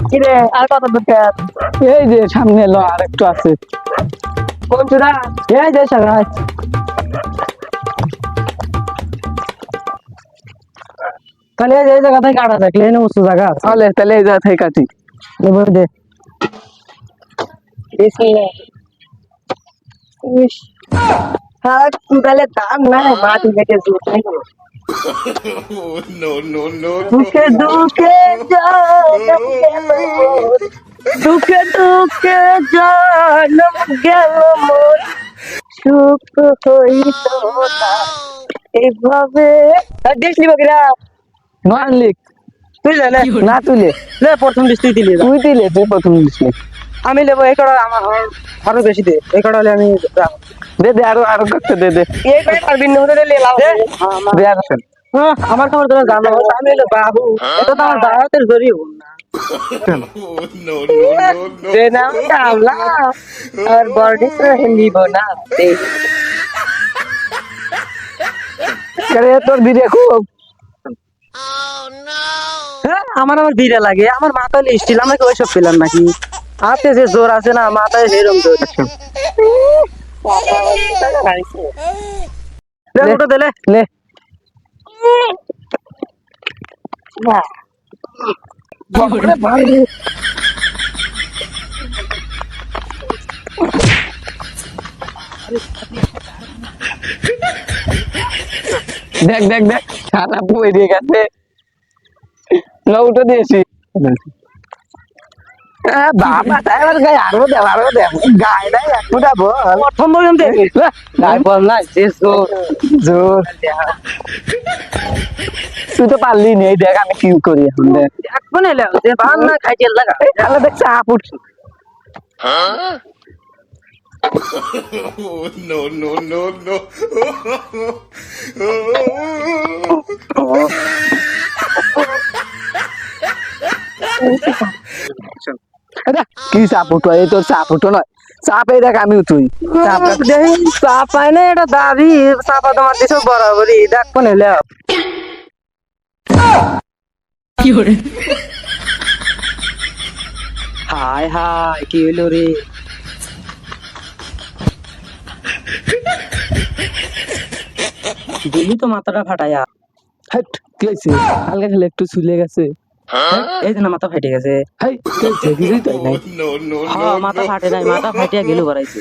কি রে আর কত দূর? এই যে সামনে এলো আর একটু আছে। কোন চুরা? এই যে সারাই তাহলে এই জায়গা থেকে কাটা যাক, লেনে উঁচু জায়গা আছে। তাহলে এই জায়গা থেকে কাটি। এবার দে বিসমিল্লাহ। ইস, হ্যাঁ কুদালে দাম নাই, মাটি কেটে জুত নাই কোনো। দুঃখে দুঃখে জনম গেল মোর, দুঃখে দুঃখে জনম গেল মোর, সুখ হইল না এভাবে। দেশ নিব কিনা? নয় লিখ তুই জানে না তুলে লে, প্রথম ডিস তুই দিলি। তুই দিলে তুই প্রথম লিখ। আমি লেবো এই কটা, আমার আরো বেশি দে, এই কটা হলে আমি দে দে আরো আরো করতে দে দে এই কটা পারবি না, ওদের লেলাও দে। দে আরো। আমার খবর তোরা জানো, আমি হলো বাবু, এটা তো আমার দাওয়াতের জড়িয়ে হল না। দে না কামলা, আর বডি তো নিব না। আরে তোর দিদি খুব হ্যাঁ আমার ধীরে লাগে, আমার মাথায় স্টিল, আমাকে ওইসব পেলাম নাকি? হাতে যে জোর আছে না, মাথায় সেরকম জোর। ওটা দিলে লে দেখ দেখ দেখ সারা পড়ে গেছে না উঠে দিয়েছি বাবা তাই আমার গায়ে আরো দেব গায়ে নাই একটা বল প্রথম পর্যন্ত গায়ে বল না যে জোর জোর তুই তো পারলি নেই দেখ আমি কি করি এখন দেখ এখন এলে যে বান না খাইতে লাগা তাহলে দেখ চাপ উঠছি কি চাপ উঠো এই তোর চাপ উঠো নয় চাপ এই দেখ আমি উঠুই চাপ পায় না, এটা দাবি চাপা তোমার দিছো বরাবরই, দেখ কোন এলে হায় হায় কি হইলো রে? দিলি তো মাথাটা ফাটাইয়া। হাট কি হয়েছে হালকা খেলে একটু চুলে গেছে এই যে না, মাথা ফাটে গেছে। হাই কি হয়েছে কিছুই তো নাই হ্যাঁ মাথা ফাটে নাই, মাথা ফাটিয়া গেল বাড়াইছে।